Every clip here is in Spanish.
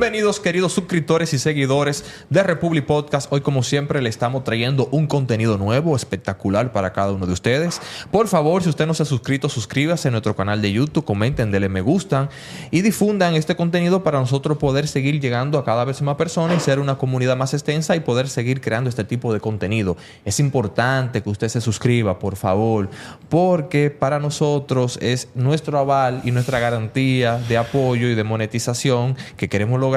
Bienvenidos, queridos suscriptores y seguidores de Republic Podcast. Hoy, como siempre, le estamos trayendo un contenido nuevo, espectacular para cada uno de ustedes. Por favor, si usted no se ha suscrito, suscríbase a nuestro canal de YouTube, comenten, denle me gustan y difundan este contenido para nosotros poder seguir llegando a cada vez más personas y ser una comunidad más extensa y poder seguir creando este tipo de contenido. Es importante que usted se suscriba, por favor, porque para nosotros es nuestro aval y nuestra garantía de apoyo y de monetización que queremos lograr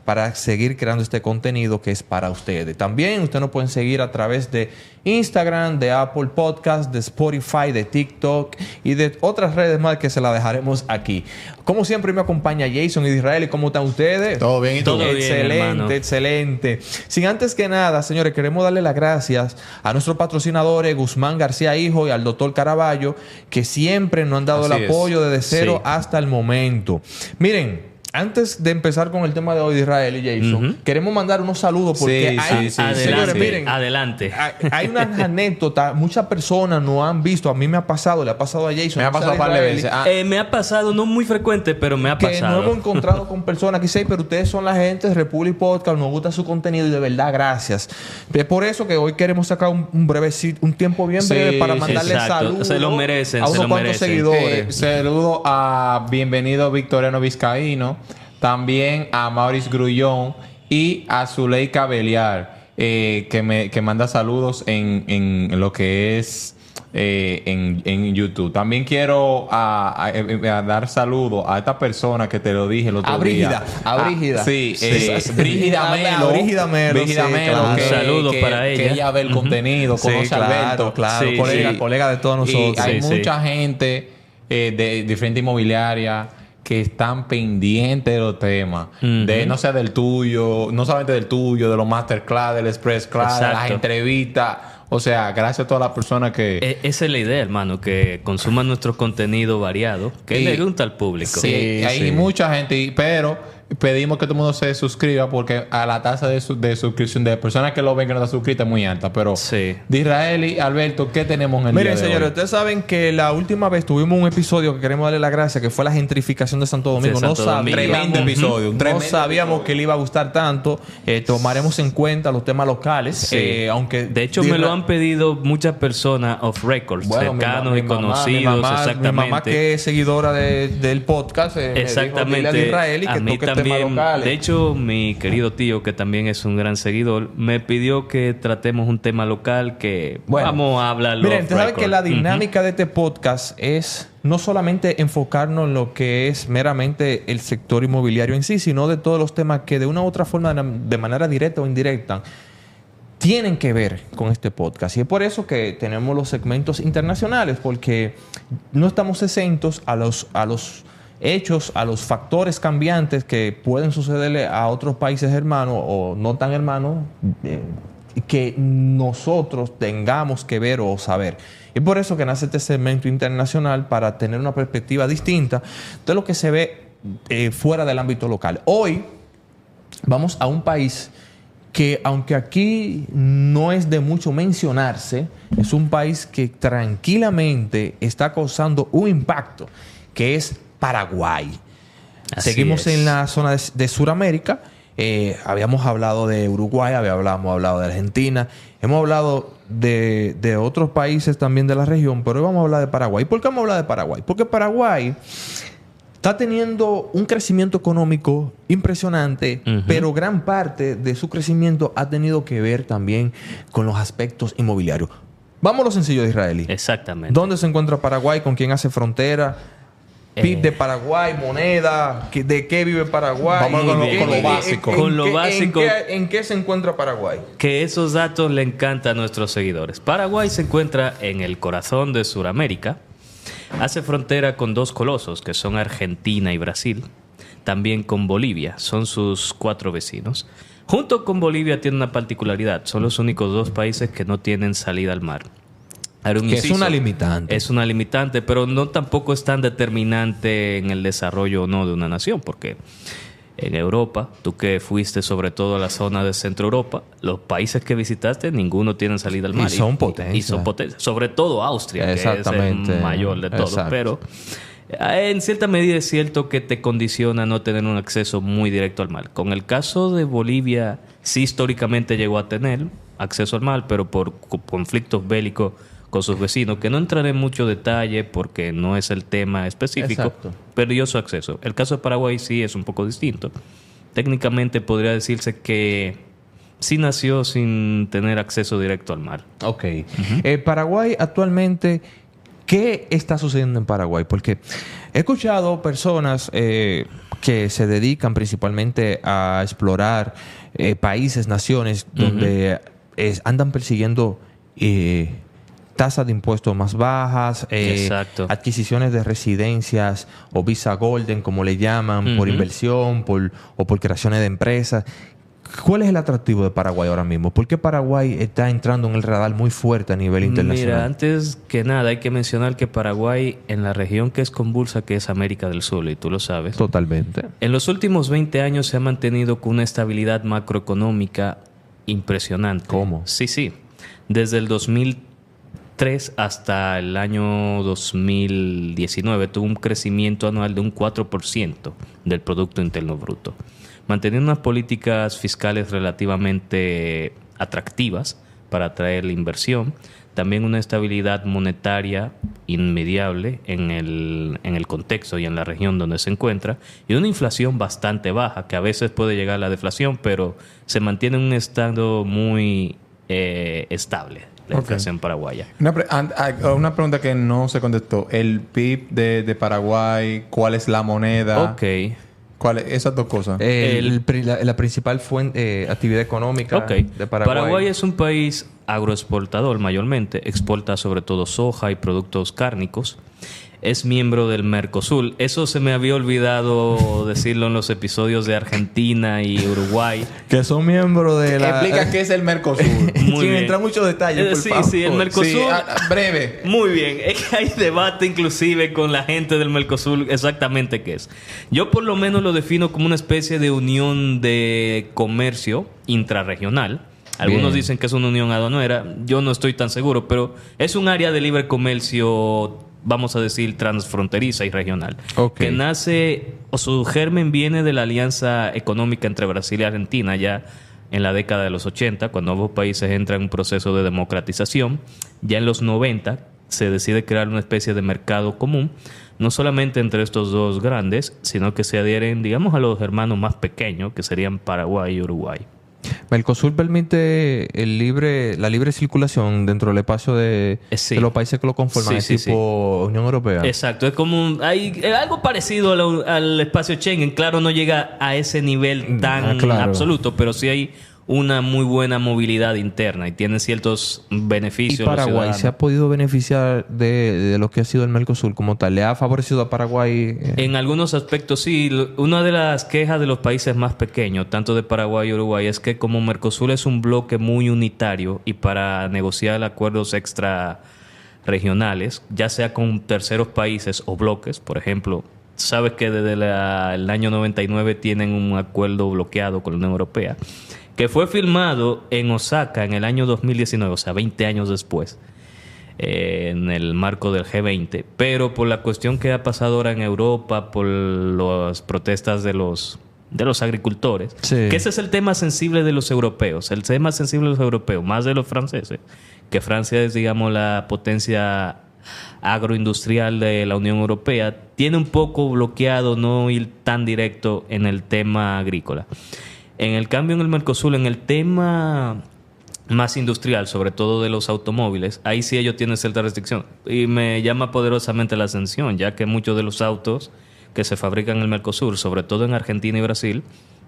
para seguir creando este contenido que es para ustedes. También ustedes nos pueden seguir a través de Instagram, de Apple Podcast, de Spotify, de TikTok y de otras redes más que se las dejaremos aquí. Como siempre me acompaña Jason y Israel. ¿Y cómo están ustedes? Todo bien, ¿y tú? Todo excelente, bien, hermano. Excelente. Sin antes que nada, señores, queremos darle las gracias a nuestros patrocinadores Guzmán García Hijo y al doctor Caraballo, que siempre nos han dado Así el apoyo desde cero Sí. hasta el momento. Miren, antes de empezar con el tema de hoy de Israel y Jason, queremos mandar unos saludos porque hay, Adelante, señores, miren, adelante. hay unas anécdotas, muchas personas no han visto, a mí me ha pasado, le ha pasado a Jason, Me ha pasado un par de veces. Me ha pasado, no muy frecuente, pero me ha que pasado. nos hemos encontrado con personas que dicen, pero ustedes son la gente de Republic Podcast, nos gusta su contenido y de verdad, gracias. Es por eso que hoy queremos sacar un tiempo bien breve Sí, para sí, mandarle exacto. saludos Se lo merecen, a se unos lo cuantos merecen. seguidores. Saludo a Bienvenido Victoriano Vizcaíno, también a Maurice Grullón y a Zuleika Beliar, que manda saludos en lo que es en YouTube. También quiero a dar saludos a esta persona que te lo dije el otro día. A Brígida. Sí, Sí. Brígida Melo. Brígida Melo, sí, claro. que, Un saludo para que ella. ella ve el contenido, Sí, conoce a Alberto. claro, Sí, colega de todos nosotros. Y hay Sí, mucha gente de diferentes inmobiliarias que están pendientes de los temas. De, no sea del tuyo, no solamente del tuyo, de los masterclass, del express class, de las Exacto. entrevistas. O sea, gracias a todas las personas que... Esa es la idea, hermano, que consuman nuestro contenido variado, que Y- le gusta al público. Sí, hay sí. mucha gente, pero pedimos que todo el mundo se suscriba porque a la tasa de suscripción de personas que lo ven que no está suscrita es muy alta. Pero Sí. de Israel y Alberto, ¿qué tenemos en el Miren, día de señores, hoy? ustedes saben que la última vez tuvimos un episodio que queremos darle la gracia, que fue la gentrificación de Santo Domingo. Sí, Santo Domingo. Tremendo episodio. un No tremendo sabíamos que le iba a gustar tanto. Tomaremos en cuenta los temas locales. Sí. Aunque De hecho, me lo han pedido muchas personas off records, Bueno, cercanos y mi mamá, conocidos, exactamente. Mi mamá, que es seguidora del podcast, me dijo, Exactamente. dile a Israel y A que mí toque temas también. locales. De hecho, mi querido tío, que también es un gran seguidor, me pidió que tratemos un tema local que Bueno, vamos a hablarlo. Miren, off ustedes saben record. que la dinámica de este podcast es no solamente enfocarnos en lo que es meramente el sector inmobiliario en sí, sino de todos los temas que de una u otra forma, de manera directa o indirecta, tienen que ver con este podcast. Y es por eso que tenemos los segmentos internacionales, porque no estamos exentos a los hechos, a los factores cambiantes que pueden sucederle a otros países hermanos o no tan hermanos, que nosotros tengamos que ver o saber. Y por eso que nace este segmento internacional, para tener una perspectiva distinta de lo que se ve fuera del ámbito local. Hoy vamos a un país que, aunque aquí no es de mucho mencionarse, es un país que tranquilamente está causando un impacto, que es Paraguay. Así Seguimos es. en la zona de Sudamérica. Habíamos hablado de Uruguay, habíamos hablado de Argentina, hemos hablado de otros países también de la región, pero hoy vamos a hablar de Paraguay. ¿Por qué vamos a hablar de Paraguay? Porque Paraguay está teniendo un crecimiento económico impresionante, pero gran parte de su crecimiento ha tenido que ver también con los aspectos inmobiliarios. Vamos a lo sencillo de Israel. Exactamente. ¿Dónde se encuentra Paraguay? ¿Con quién hace frontera? PIB de Paraguay, moneda, ¿de qué vive Paraguay? Vamos con lo básico. Con lo básico. ¿En qué se encuentra Paraguay? Que esos datos le encantan a nuestros seguidores. Paraguay se encuentra en el corazón de Sudamérica. Hace frontera con dos colosos, que son Argentina y Brasil. También con Bolivia. Son sus 4 vecinos. Junto con Bolivia tiene una particularidad. Son los únicos 2 países que no tienen salida al mar. Haré un Que es inciso. una limitante. Es una limitante, pero no tampoco es tan determinante en el desarrollo o no de una nación, porque en Europa, tú que fuiste sobre todo a la zona de Centro Europa, los países que visitaste, ninguno tiene salida al mar. Y son potencias. Y son potencias. Sobre todo Austria, que es Exactamente. el mayor de todos. Exacto. Pero En cierta medida es cierto que te condiciona no tener un acceso muy directo al mar. Con el caso de Bolivia, sí históricamente llegó a tener acceso al mar, pero por conflictos bélicos con sus vecinos, que no entraré en mucho detalle porque no es el tema específico, Exacto. perdió su acceso. El caso de Paraguay sí es un poco distinto. Técnicamente podría decirse que sí nació sin tener acceso directo al mar. Ok. Paraguay actualmente, ¿qué está sucediendo en Paraguay? Porque he escuchado personas que se dedican principalmente a explorar países, naciones, donde andan persiguiendo tasas de impuestos más bajas, Exacto. adquisiciones de residencias o visa golden, como le llaman, por inversión o por creaciones de empresas. ¿Cuál es el atractivo de Paraguay ahora mismo? ¿Por qué Paraguay está entrando en el radar muy fuerte a nivel internacional? Mira, antes que nada hay que mencionar que Paraguay, en la región que es convulsa, que es América del Sur, y tú lo sabes, Totalmente. en los últimos 20 años se ha mantenido con una estabilidad macroeconómica impresionante. ¿Cómo? Sí. Desde el 2003 hasta el año 2019 tuvo un crecimiento anual de un 4% del Producto Interno Bruto, manteniendo unas políticas fiscales relativamente atractivas para atraer la inversión, también una estabilidad monetaria inmediable en el contexto y en la región donde se encuentra, y una inflación bastante baja, que a veces puede llegar a la deflación, pero se mantiene en un estado muy estable, la inflación paraguaya. Una pregunta que no se contestó. El PIB de Paraguay, ¿cuál es la moneda? Ok. ¿Cuál es? Esas dos cosas. La principal actividad económica de Paraguay. Paraguay es un país agroexportador mayormente. Exporta sobre todo soja y productos cárnicos. Es miembro del Mercosur. Eso se me había olvidado decirlo en los episodios de Argentina y Uruguay. Que son miembros de la... Explica qué es el Mercosur. Muy Sin bien. entrar en muchos detalles, por favor. Sí, el Mercosur... Sí, breve. Muy bien. Es que hay debate inclusive con la gente del Mercosur exactamente qué es. Yo por lo menos lo defino como una especie de unión de comercio intrarregional. Algunos dicen que es una unión aduanera. Yo no estoy tan seguro, pero es un área de libre comercio, vamos a decir, transfronteriza y regional. Que nace, o su germen viene de la alianza económica entre Brasil y Argentina ya en la década de los 80, cuando ambos países entran en un proceso de democratización. Ya en los 90 se decide crear una especie de mercado común, no solamente entre estos dos grandes, sino que se adhieren, digamos, a los hermanos más pequeños, que serían Paraguay y Uruguay. Mercosur permite la libre circulación dentro del espacio de los países que lo conforman, tipo Unión Europea. Exacto, es como hay algo parecido al espacio Schengen. Claro, no llega a ese nivel tan absoluto, pero sí hay una muy buena movilidad interna y tiene ciertos beneficios. ¿Y Paraguay se ha podido beneficiar de lo que ha sido el Mercosur como tal? ¿Le ha favorecido a Paraguay? En algunos aspectos sí. Una de las quejas de los países más pequeños, tanto de Paraguay y Uruguay, es que como Mercosur es un bloque muy unitario y para negociar acuerdos extra regionales, ya sea con terceros países o bloques, por ejemplo, sabes que desde el año 99 tienen un acuerdo bloqueado con la Unión Europea, que fue firmado en Osaka en el año 2019, o sea, 20 años después, en el marco del G20. Pero por la cuestión que ha pasado ahora en Europa, por las protestas de los agricultores, que ese es el tema sensible de los europeos, el tema sensible de los europeos, más de los franceses, que Francia es, digamos, la potencia agroindustrial de la Unión Europea, tiene un poco bloqueado no ir tan directo en el tema agrícola. En el cambio, en el Mercosur, en el tema más industrial, sobre todo de los automóviles, ahí sí ellos tienen cierta restricción. Y me llama poderosamente la atención, ya que muchos de los autos que se fabrican en el Mercosur, sobre todo en Argentina y Brasil,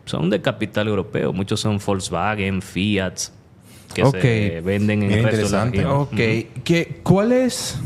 son de capital europeo. Muchos son Volkswagen, Fiat, que se venden en el resto de la región. ¿Cuál es,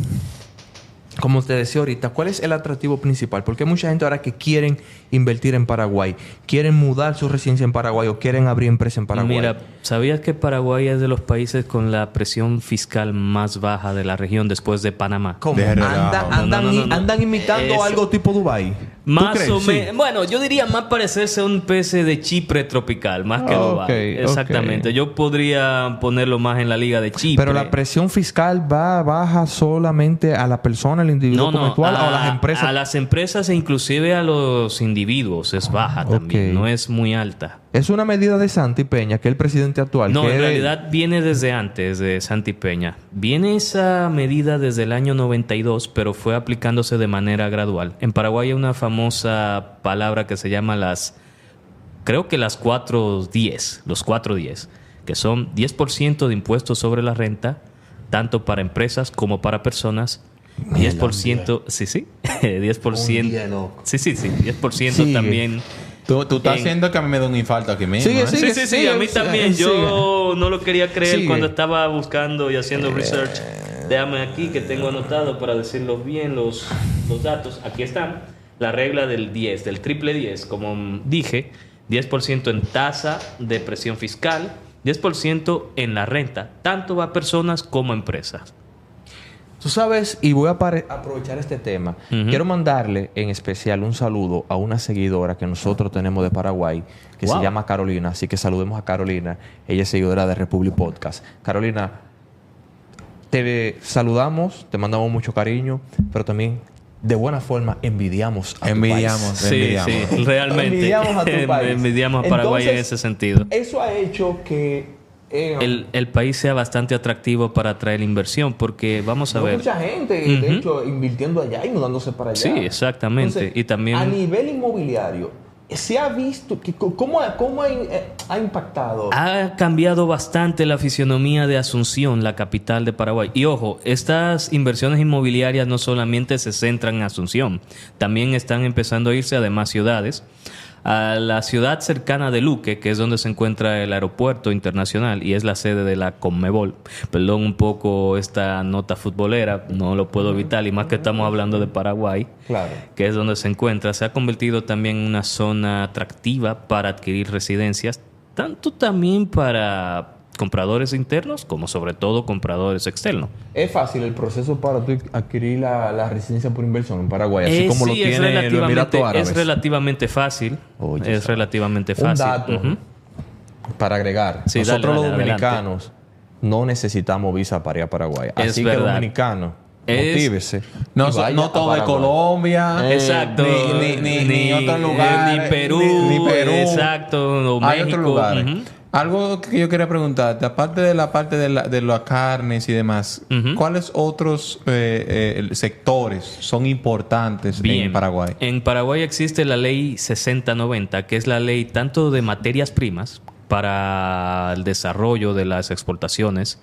como te decía ahorita, cuál es el atractivo principal? Porque hay mucha gente ahora que quieren invertir en Paraguay, quieren mudar su residencia en Paraguay o quieren abrir empresa en Paraguay. Mira, ¿sabías que Paraguay es de los países con la presión fiscal más baja de la región después de Panamá? ¿Cómo? ¿Andan imitando algo tipo Dubái? Más crees? o Sí. menos. Bueno, yo diría más parecerse a un especie de Chipre tropical, más que Dubái. Exactamente. ok. Yo podría ponerlo más en la liga de Chipre. Pero la presión fiscal baja solamente a la persona, al individuo conventual, o a las empresas. A las empresas e inclusive a los individuos es baja también, Ok. no es muy alta. Es una medida de Santi Peña, que es el presidente actual. No, que en es de- realidad viene desde antes de Santi Peña. Viene esa medida desde el año 92, pero fue aplicándose de manera gradual. En Paraguay hay una famosa palabra que se llama creo que las 410, los 410, que son 10% de impuestos sobre la renta, tanto para empresas como para personas. 10%, sí, 10%. Un día, loco. Sí, 10% Sigue. también. Tú estás En- haciendo que a mí me dé un infarto aquí mismo. Sigue, ¿eh? sigue. Sí, a mí también. Yo no lo quería creer Sigue. cuando estaba buscando y haciendo research. Déjame aquí que tengo anotado para decirlos bien los datos. Aquí están. La regla del 10, del triple 10. Como dije, 10% en tasa de presión fiscal, 10% en la renta, tanto a personas como a empresas. Tú sabes, y voy a aprovechar este tema. Ujú. Quiero mandarle en especial un saludo a una seguidora que nosotros tenemos de Paraguay, que Wow. se llama Carolina. Así que saludemos a Carolina. Ella es seguidora de Republic Podcast. Carolina, te saludamos, te mandamos mucho cariño, pero también de buena forma envidiamos a tu Envidiamos. país. Sí, realmente. Envidiamos a tu país. Envidiamos a Paraguay en Entonces, ese sentido. Eso ha hecho que El país sea bastante atractivo para atraer inversión, porque vamos a no ver. mucha gente, de hecho, invirtiendo allá y mudándose para allá. Sí, exactamente. Y también- a nivel inmobiliario, se ha visto que cómo ha impactado. Ha cambiado bastante la fisionomía de Asunción, la capital de Paraguay. Y ojo, estas inversiones inmobiliarias no solamente se centran en Asunción, también están empezando a irse a demás ciudades. A la ciudad cercana de Luque, que es donde se encuentra el aeropuerto internacional y es la sede de la Conmebol. Perdón un poco esta nota futbolera, no lo puedo evitar, y más que estamos hablando de Paraguay, Claro. que es donde se encuentra, se ha convertido también en una zona atractiva para adquirir residencias, tanto también para compradores internos como sobre todo compradores externos. Es fácil el proceso para tú adquirir la residencia por inversión en Paraguay, así como lo Sí, es tiene los Emiratos Árabes. relativamente fácil. Oye, es sabe. relativamente Un fácil. dato Ujú. para agregar. Sí, Nosotros dale, los dale, dominicanos no necesitamos visa para ir a Paraguay. Es Así que verdad. dominicano, Es- motívese. No, y vaya no a todo de Paraguay. Colombia. Exacto. Ni otro lugar. Ni Perú. Ni Perú. Exacto. O Hay México. otros lugares. Ujú. Algo que yo quería preguntarte, aparte de la parte de las carnes y demás, Ujú. ¿cuáles otros sectores son importantes en Paraguay? En Paraguay existe la ley 6090, que es la ley tanto de materias primas para el desarrollo de las exportaciones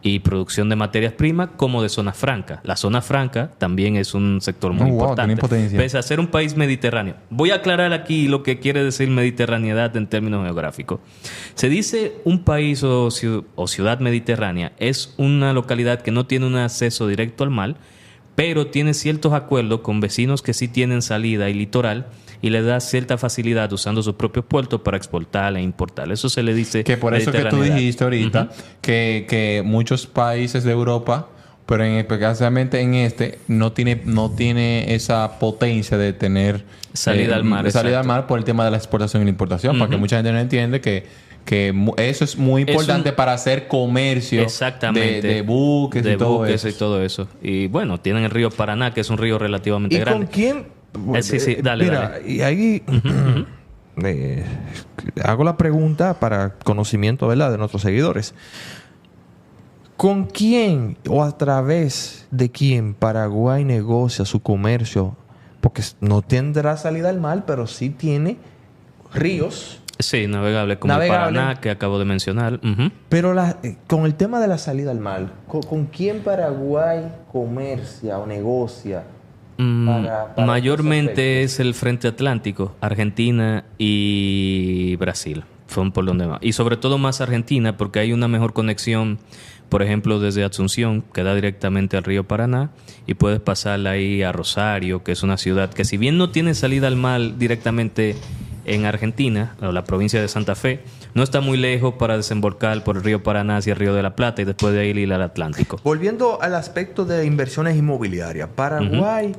y producción de materias primas, como de zona franca. La zona franca también es un sector muy Oh, wow, importante. tiene potencia. Pese a ser un país mediterráneo. Voy a aclarar aquí lo que quiere decir mediterraneidad en términos geográficos. Se dice un país o ciudad mediterránea es una localidad que no tiene un acceso directo al mar, pero tiene ciertos acuerdos con vecinos que sí tienen salida y litoral y le da cierta facilidad usando sus propios puertos para exportar e importar. Eso se le dice Que por eso que tú mediterraneidad. dijiste ahorita Ujú. que muchos países de Europa, pero especialmente en no tiene esa potencia de tener Salida al mar, de salida al exacto. mar por el tema de la exportación y la importación, porque Ujú. mucha gente no entiende que eso es muy Es importante un- para hacer comercio Exactamente. de buques de y todo buques eso. y todo eso. Y bueno, tienen el río Paraná, que es un río relativamente ¿Y grande. con quién? Sí, dale, Mira, dale. y ahí hago la pregunta para conocimiento, ¿verdad?, de nuestros seguidores. ¿Con quién o a través de quién Paraguay negocia su comercio? Porque no tendrá salida al mar, pero sí tiene ríos. Sí, navegable como Navegable. el Paraná, que acabo de mencionar. Ujú. Pero con el tema de la salida al mar, ¿con quién Paraguay comercia o negocia? para Mayormente esos es el Frente Atlántico, Argentina y Brasil. Son por donde va. Y sobre todo más Argentina, porque hay una mejor conexión, por ejemplo, desde Asunción, que da directamente al río Paraná, y puedes pasarla ahí a Rosario, que es una ciudad que, si bien no tiene salida al mar directamente en Argentina, o la provincia de Santa Fe, no está muy lejos para desembarcar por el río Paraná hacia el río de la Plata y después de ahí ir al Atlántico. Volviendo al aspecto de inversiones inmobiliarias, Paraguay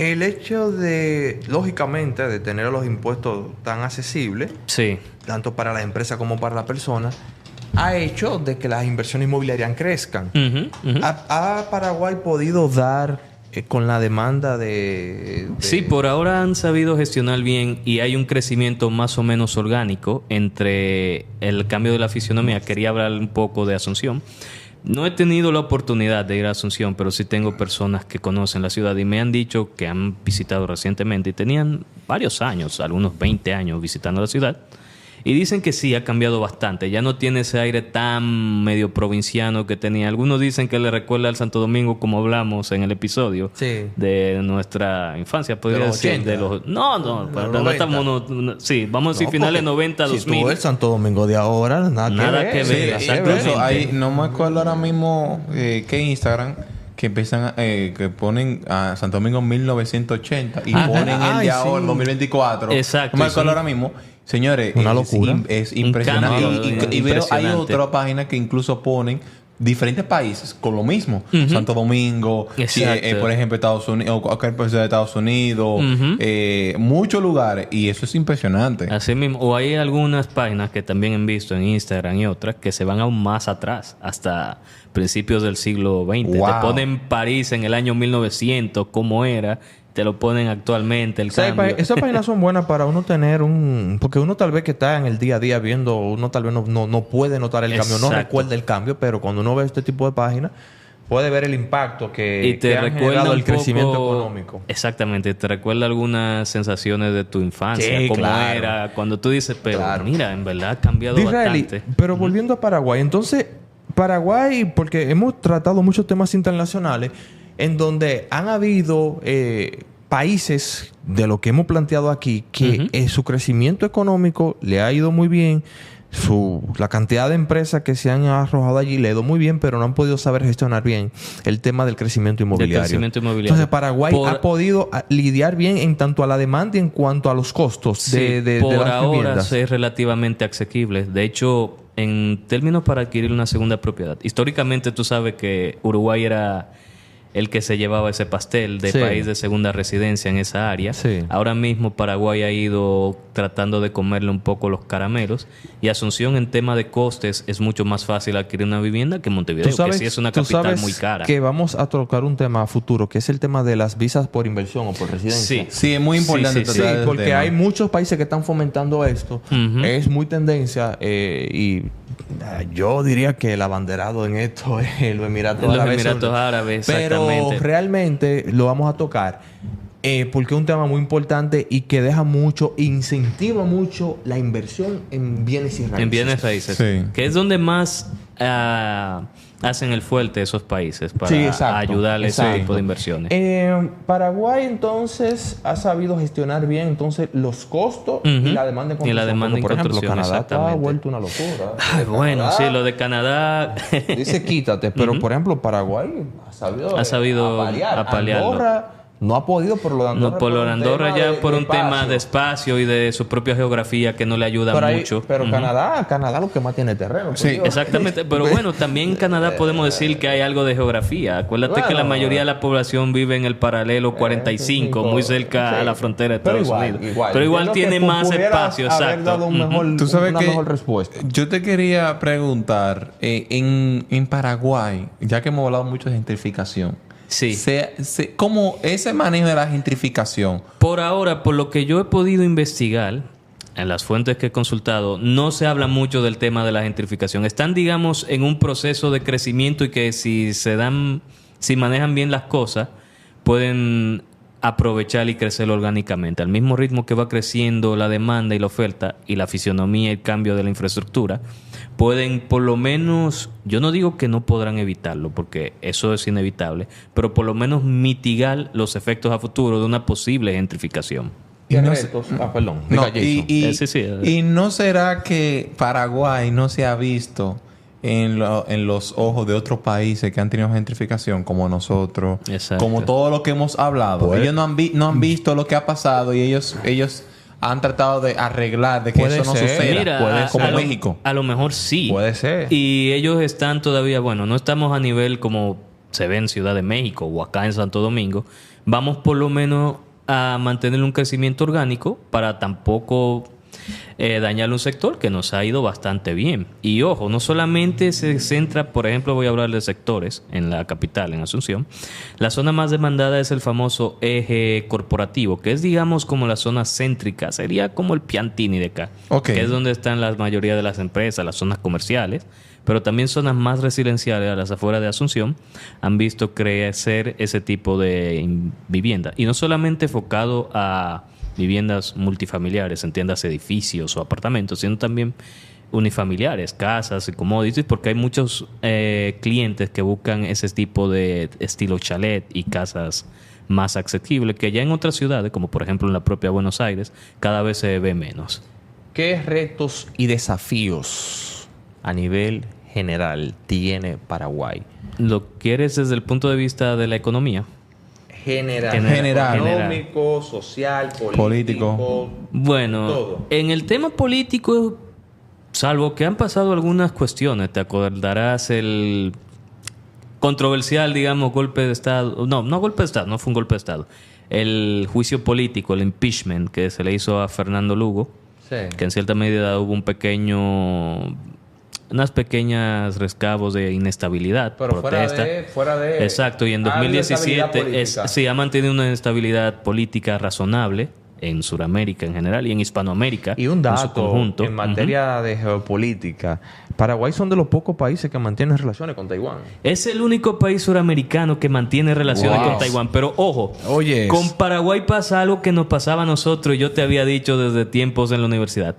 el hecho de, lógicamente, de tener los impuestos tan accesibles, Sí. tanto para la empresa como para la persona, ha hecho de que las inversiones inmobiliarias crezcan. Ujú, ujú. ¿Ha Paraguay podido dar con la demanda de...? Sí, por ahora han sabido gestionar bien y hay un crecimiento más o menos orgánico entre el cambio de la fisionomía. Quería hablar un poco de Asunción. No he tenido la oportunidad de ir a Asunción, pero sí tengo personas que conocen la ciudad y me han dicho que han visitado recientemente y tenían varios años, algunos 20 años visitando la ciudad. Y dicen que sí, ha cambiado bastante. Ya no tiene ese aire tan medio provinciano que tenía. Algunos dicen que le recuerda al Santo Domingo, como hablamos en el episodio Sí. de nuestra infancia. Podría De los decir, 80. de los... No, De pero los no estamos... 90. sí, vamos a decir No, finales porque 90, si 2000. tú ves Santo Domingo de ahora, nada que ver. Sí, exactamente. Incluso hay, no me acuerdo ahora mismo que Instagram que empiezan que ponen a Santo Domingo 1980 y ponen el de ahora, sí. 2024. Exacto, No me acuerdo sí. ahora mismo. Señores, Una locura. Es Un impresionante. cambio Y veo, hay impresionante. otra página que incluso ponen diferentes países con lo mismo. Ujú. Santo Domingo, Exacto. por ejemplo, Estados Unidos, o cualquier país de Estados Unidos, Ujú. muchos lugares. Y eso es impresionante. Así mismo. O hay algunas páginas que también he visto en Instagram y otras que se van aún más atrás, hasta principios del siglo XX. Wow. Te ponen París en el año 1900, cómo era. Te lo ponen actualmente, el cambio. Esas páginas son buenas para uno tener un... Porque uno tal vez que está en el día a día viendo, uno tal vez no puede notar el cambio, no Exacto. recuerda el cambio, pero cuando uno ve este tipo de páginas, puede ver el impacto Y te que han recuerda generado el un poco- crecimiento económico. Exactamente, te recuerda algunas sensaciones de tu infancia, Sí, cómo claro. era, cuando tú dices, pero Claro. mira, en verdad ha cambiado Disraeli, bastante. pero volviendo a Paraguay, entonces, Paraguay, porque hemos tratado muchos temas internacionales en donde han habido países de lo que hemos planteado aquí que Ujú. su crecimiento económico le ha ido muy bien, la cantidad de empresas que se han arrojado allí le ha ido muy bien, pero no han podido saber gestionar bien el tema del crecimiento inmobiliario. crecimiento inmobiliario. Entonces, Paraguay Por- ha podido lidiar bien en tanto a la demanda y en cuanto a los costos Sí, de por las ahora viviendas. es relativamente asequible. De hecho, en términos para adquirir una segunda propiedad, históricamente tú sabes que Uruguay era el que se llevaba ese pastel de Sí. país de segunda residencia en esa área. Sí. Ahora mismo Paraguay ha ido tratando de comerle un poco los caramelos y Asunción en tema de costes es mucho más fácil adquirir una vivienda que Montevideo, que sí es una tú capital sabes muy cara. que vamos a tocar un tema a futuro, que es el tema de las visas por inversión o por residencia. Sí. Sí, es muy importante Sí, Sí, tratar el porque tema. hay muchos países que están fomentando esto. Ujú. Es muy tendencia y yo diría que el abanderado en esto es los Emiratos Los Árabes. Emiratos Árabes, Pero exactamente. realmente lo vamos a tocar porque es un tema muy importante y que deja mucho, incentiva mucho la inversión en bienes y raíces. En bienes raíces. Sí. Que es donde más hacen el fuerte esos países para Sí, exacto, ayudarle a ese exacto. tipo de inversiones. Paraguay entonces ha sabido gestionar bien entonces los costos y Ujú. la demanda en Y la construcción. demanda en Porque, por ejemplo, construcción, Canadá exactamente. ha vuelto una locura. Ay, bueno, Canadá sí, lo de Canadá. dice quítate, pero por ejemplo Paraguay Ha sabido apalearlo. Andorra no ha podido por lo de Andorra. No, por lo de Andorra ya por un tema espacio. de espacio y de su propia geografía que no le ayuda Pero, mucho. pero Ujú. Canadá lo que más tiene terreno. por Sí, Dios. Exactamente, pero bueno, también en Canadá podemos decir que hay algo de geografía. Acuérdate que la Bueno. mayoría de la población vive en el paralelo 45, muy cerca Sí. a la frontera de Pero Estados igual, Unidos. igual. Pero igual Entiendo tiene que más pudieras espacio, haber exacto. dado un Ujú. mejor- Tú sabes una que mejor respuesta. yo te quería preguntar, en Paraguay, ya que hemos hablado mucho de gentrificación, Sí. ¿cómo ese manejo de la gentrificación? Por ahora, por lo que yo he podido investigar, en las fuentes que he consultado, no se habla mucho del tema de la gentrificación. Están, digamos, en un proceso de crecimiento y que si manejan bien las cosas, pueden aprovechar y crecer orgánicamente. Al mismo ritmo que va creciendo la demanda y la oferta y la fisionomía y el cambio de la infraestructura, pueden por lo menos, yo no digo que no podrán evitarlo, porque eso es inevitable, pero por lo menos mitigar los efectos a futuro de una posible gentrificación. ¿Qué Y no retos? Perdón. No, Diga, Jason. Sí. ¿Y no será que Paraguay no se ha visto en los ojos de otros países que han tenido gentrificación como nosotros? Exacto. Como todo lo que hemos hablado. Puede- Ellos no han visto lo que ha pasado y ellos han tratado de arreglar de que Puede eso no ser. suceda. Mira, como México. A lo mejor sí. Puede ser. Y ellos están todavía, bueno, no estamos a nivel como se ve en Ciudad de México o acá en Santo Domingo, vamos por lo menos a mantener un crecimiento orgánico para tampoco dañar un sector que nos ha ido bastante bien. Y ojo, no solamente se centra, por ejemplo, voy a hablar de sectores en la capital, en Asunción. La zona más demandada es el famoso eje corporativo, que es, digamos, como la zona céntrica, sería como el Piantini de acá, que es donde están la mayoría de las empresas, las zonas comerciales, pero también zonas más residenciales a las afueras de Asunción han visto crecer ese tipo de vivienda. Y no solamente enfocado a viviendas multifamiliares, entiendas edificios o apartamentos, sino también unifamiliares, casas y commodities, porque hay muchos clientes que buscan ese tipo de estilo chalet y casas más asequibles, que ya en otras ciudades, como por ejemplo en la propia Buenos Aires, cada vez se ve menos. ¿Qué retos y desafíos a nivel general tiene Paraguay? ¿Lo quieres desde el punto de vista de la economía? General. Económico, social, político. Bueno, todo. En el tema político, salvo que han pasado algunas cuestiones, te acordarás el controversial, digamos, golpe de Estado. No golpe de Estado, no fue un golpe de Estado. El juicio político, el impeachment que se le hizo a Fernando Lugo, Sí. que en cierta medida hubo unas pequeñas rescabos de inestabilidad, Pero protesta. fuera de Exacto, y en 2017 sí ha mantenido una estabilidad política razonable en Sudamérica en general y en Hispanoamérica Y un en su dato conjunto. en materia de geopolítica. Paraguay son de los pocos países que mantienen relaciones con Taiwán. Es el único país suramericano que mantiene relaciones Wow. con Taiwán. Pero ojo, Oye, con Paraguay pasa algo que nos pasaba a nosotros. Yo te había dicho desde tiempos en la universidad.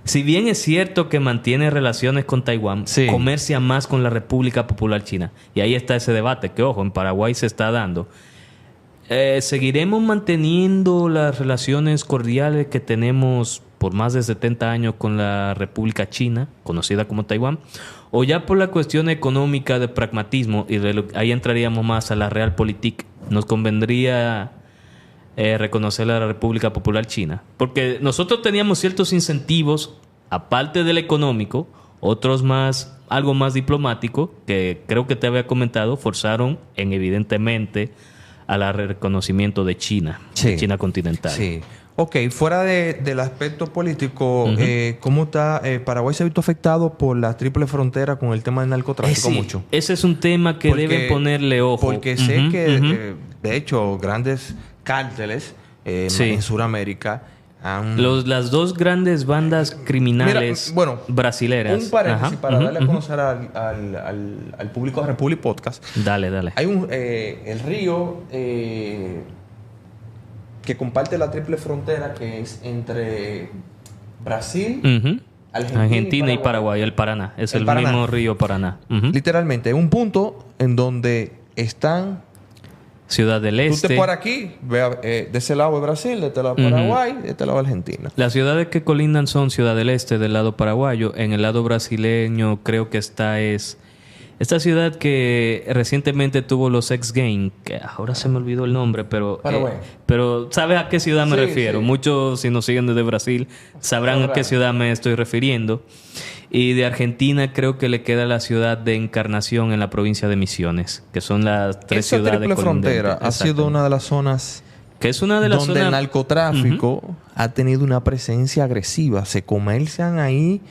Si bien es cierto que mantiene relaciones con Taiwán, Sí. comercia más con la República Popular China. Y ahí está ese debate que, ojo, en Paraguay se está dando. ¿Seguiremos manteniendo las relaciones cordiales que tenemos por más de 70 años con la República China, conocida como Taiwán? ¿O ya por la cuestión económica de pragmatismo, y ahí entraríamos más a la realpolitik, nos convendría reconocer a la República Popular China? Porque nosotros teníamos ciertos incentivos, aparte del económico, otros más, algo más diplomático, que creo que te había comentado, forzaron en evidentemente al reconocimiento de China, Sí. de China continental. Sí. Ok, fuera del aspecto político, ¿cómo está? Paraguay se ha visto afectado por la triple frontera con el tema del narcotráfico Sí, mucho. ese es un tema que deben ponerle ojo. Porque sé Ujú, que, ujú. de hecho, grandes cárteles Sí. en Sudamérica han... Las dos grandes bandas criminales Mira, bueno, brasileras. Un paréntesis Ajá, para ujú, darle a ujú. conocer al público de Republic Podcast. Dale. Hay el río que comparte la triple frontera, que es entre Brasil, Ujú. Argentina y Paraguay, el Paraná. Es El el Paraná. mismo río Paraná. Ujú. literalmente, un punto en donde están... Ciudad del Tú Este. te por aquí, de ese lado es Brasil, de este lado Paraguay, de este lado Argentina. Las ciudades que colindan son Ciudad del Este del lado paraguayo. En el lado brasileño creo que esta ciudad que recientemente tuvo los X Games, que ahora se me olvidó el nombre, pero Paraguay. pero ¿sabes a qué ciudad me Sí, refiero? sí. Muchos, si nos siguen desde Brasil, sabrán a qué ciudad me estoy refiriendo. Y de Argentina creo que le queda la ciudad de Encarnación en la provincia de Misiones, que son las tres Esa ciudades triple frontera colindantes. ha sido Exactamente. una de las zonas Que es una de las donde el zonas... narcotráfico ha tenido una presencia agresiva. Se comercian ahí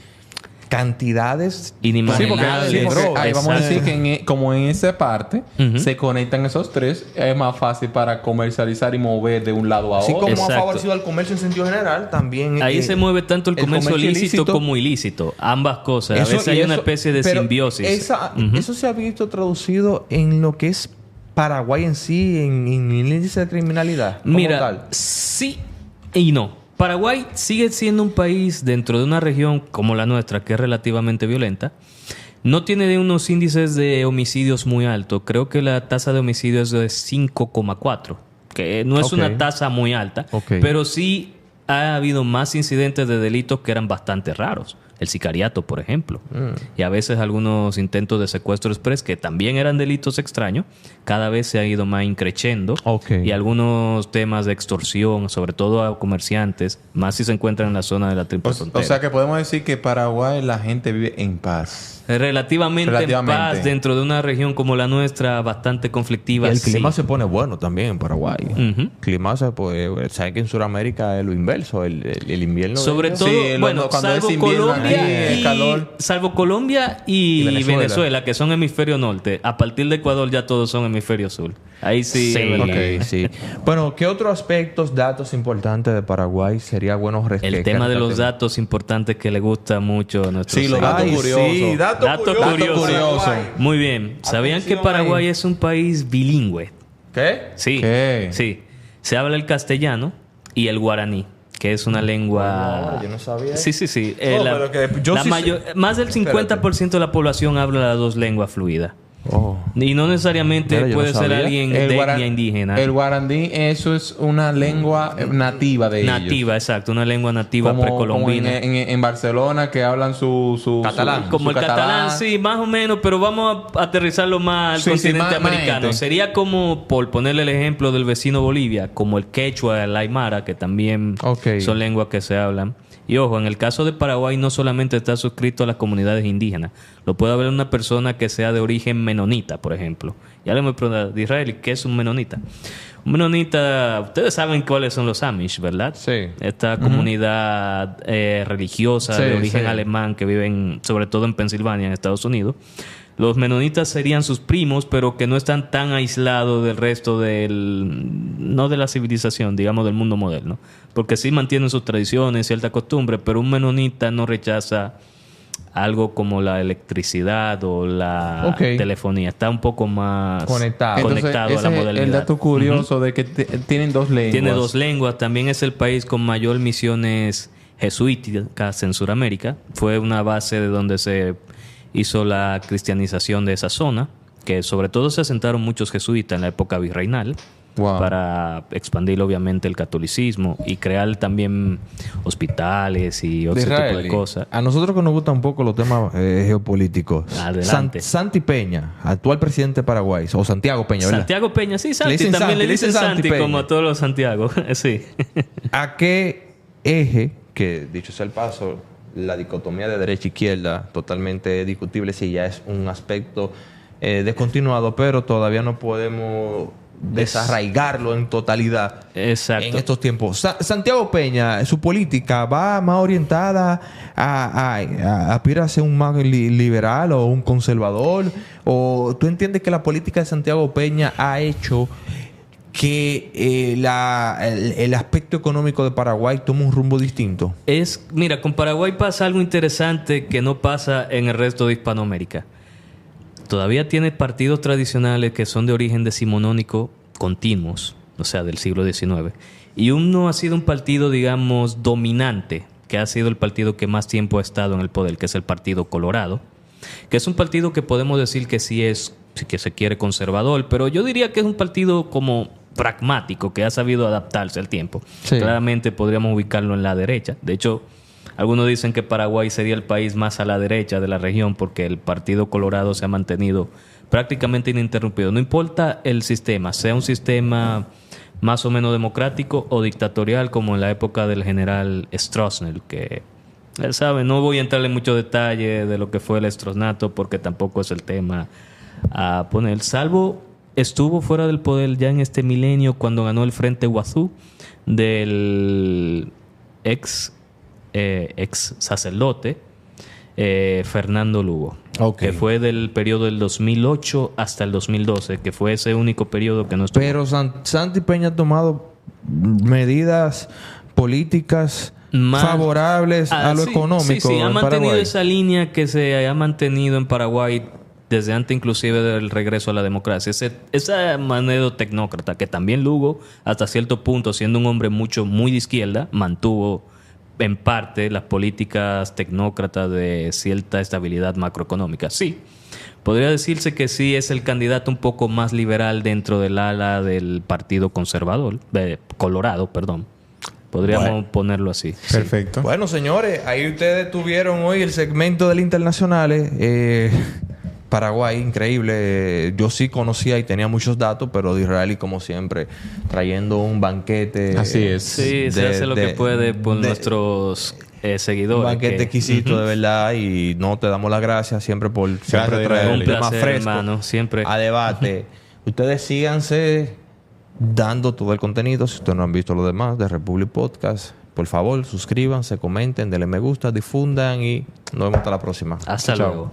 cantidades Inimaginables. Sí, porque drogas. ahí vamos a decir Exacto. que como en esa parte Ujú. se conectan esos tres, es más fácil para comercializar y mover de un lado a Así otro. como Exacto. ha favorecido al comercio en sentido general, también... Ahí se mueve tanto el comercio lícito ilícito como ilícito. Ambas cosas. A veces y hay una especie de pero simbiosis. Ujú. Eso se ha visto traducido en lo que es Paraguay en sí, en el índice de criminalidad. Como Mira, tal. sí y no. Paraguay sigue siendo un país dentro de una región como la nuestra, que es relativamente violenta. No tiene unos índices de homicidios muy altos. Creo que la tasa de homicidios es de 5,4, que no es Ok. una tasa muy alta, Ok. pero sí ha habido más incidentes de delitos que eran bastante raros. el sicariato, por ejemplo. Y a veces algunos intentos de secuestro express, que también eran delitos extraños, cada vez se ha ido más increciendo. Y algunos temas de extorsión, sobre todo a comerciantes, más si se encuentran en la zona de la triple frontera. O sea que podemos decir que Paraguay la gente vive en paz. Relativamente en paz dentro de una región como la nuestra, bastante conflictiva. El clima se pone bueno también en Paraguay. El clima se puede... ¿Sabes que en Sudamérica es lo inverso? El invierno... Sobre todo, bueno, salvo Colombia y Venezuela, que son hemisferio norte. A partir de Ecuador ya todos son hemisferio sur. Ahí sí. Sí. Bueno, ¿qué otros aspectos, datos importantes de Paraguay sería bueno rescatar? El tema de los datos importantes que le gusta mucho a nuestros los datos curiosos. Sí, datos curiosos. Muy bien. ¿Sabían que Paraguay es un país bilingüe? ¿Qué? Sí. ¿Qué? Sí. Se habla el castellano y el guaraní, que es una lengua... No, yo no sabía. Sí. No, más del 50% de la población habla las dos lenguas fluidas. Y no necesariamente puede ser alguien de etnia indígena. El guaraní, eso es una lengua nativa de ellos. Nativa, exacto. Una lengua nativa precolombina. Como en Barcelona, que hablan su catalán. Como el catalán, sí, más o menos. Pero vamos a aterrizarlo más al continente americano. Sería como, por ponerle el ejemplo del vecino Bolivia, como el quechua, el aymara, que también son lenguas que se hablan. Y ojo, en el caso de Paraguay no solamente está suscrito a las comunidades indígenas. Lo puede haber una persona que sea de origen menonita, por ejemplo. Y ahora me preguntan, de Israel, ¿qué es un menonita? Un menonita, ustedes saben cuáles son los Amish, ¿verdad? Sí. Esta comunidad religiosa de origen alemán que viven sobre todo en Pensilvania, en Estados Unidos. Los menonitas serían sus primos, pero que no están tan aislados del resto no de la civilización, digamos del mundo moderno. Porque sí mantienen sus tradiciones, cierta costumbre, pero un menonita no rechaza algo como la electricidad o la telefonía. Está un poco más conectado a la modernidad. El dato curioso de que tienen dos lenguas. Tiene dos lenguas. También es el país con mayor misiones jesuíticas en Sudamérica. Fue una base de donde se hizo la cristianización de esa zona, que sobre todo se asentaron muchos jesuitas en la época virreinal para expandir obviamente el catolicismo y crear también hospitales y otro tipo de cosas. A nosotros que nos gustan un poco los temas geopolíticos. Adelante. Santi Peña, actual presidente de Paraguay, o Santiago Peña, ¿verdad? Santiago Peña, sí, Santi. También le dicen Santi como a todos los Santiago. Sí. ¿A qué eje, que dicho sea el paso, la dicotomía de derecha e izquierda, totalmente discutible si ya es un aspecto descontinuado, pero todavía no podemos desarraigarlo en totalidad. Exacto. En estos tiempos. Santiago Peña, su política va más orientada a aspirar a ser un más liberal o un conservador, o tú entiendes que la política de Santiago Peña ha hecho que el aspecto económico de Paraguay toma un rumbo distinto. Mira, con Paraguay pasa algo interesante que no pasa en el resto de Hispanoamérica. Todavía tiene partidos tradicionales que son de origen decimonónico continuos, o sea, del siglo XIX. Y uno ha sido un partido, digamos, dominante, que ha sido el partido que más tiempo ha estado en el poder, que es el Partido Colorado, que es un partido que podemos decir que sí que se quiere conservador, pero yo diría que es un partido como pragmático, que ha sabido adaptarse al tiempo. Sí. Claramente podríamos ubicarlo en la derecha. De hecho, algunos dicen que Paraguay sería el país más a la derecha de la región porque el Partido Colorado se ha mantenido prácticamente ininterrumpido. No importa el sistema, sea un sistema más o menos democrático o dictatorial como en la época del general Stroessner, que él sabe, no voy a entrarle en mucho detalle de lo que fue el Stroessnato porque tampoco es el tema a poner, salvo estuvo fuera del poder ya en este milenio cuando ganó el Frente Guazú del ex sacerdote Fernando Lugo, que fue del periodo del 2008 hasta el 2012, que fue ese único periodo que no estuvo. Pero Santi Peña ha tomado medidas políticas favorables a lo económico. Sí, ha mantenido esa línea que se ha mantenido en Paraguay desde antes inclusive del regreso a la democracia. Esa manera tecnócrata que también Lugo, hasta cierto punto, siendo un hombre muy de izquierda, mantuvo en parte las políticas tecnócratas de cierta estabilidad macroeconómica. Sí, podría decirse que sí es el candidato un poco más liberal dentro del ala del Partido Conservador, Colorado, perdón. Podríamos ponerlo así. Perfecto. Bueno, señores, ahí ustedes tuvieron hoy el segmento del Internacionales. Paraguay, increíble. Yo sí conocía y tenía muchos datos, pero de Israel, como siempre, trayendo un banquete. Así es. Sí, se hace lo que puede por nuestros seguidores. Un banquete exquisito, de verdad. Y no, te damos las gracias siempre por siempre traer Un un tema placer, fresco hermano. Siempre. a debate. Ustedes síganse dando todo el contenido. Si ustedes no han visto lo demás de Republic Podcast, por favor, suscríbanse, comenten, denle me gusta, difundan y nos vemos hasta la próxima. Hasta Chao. luego.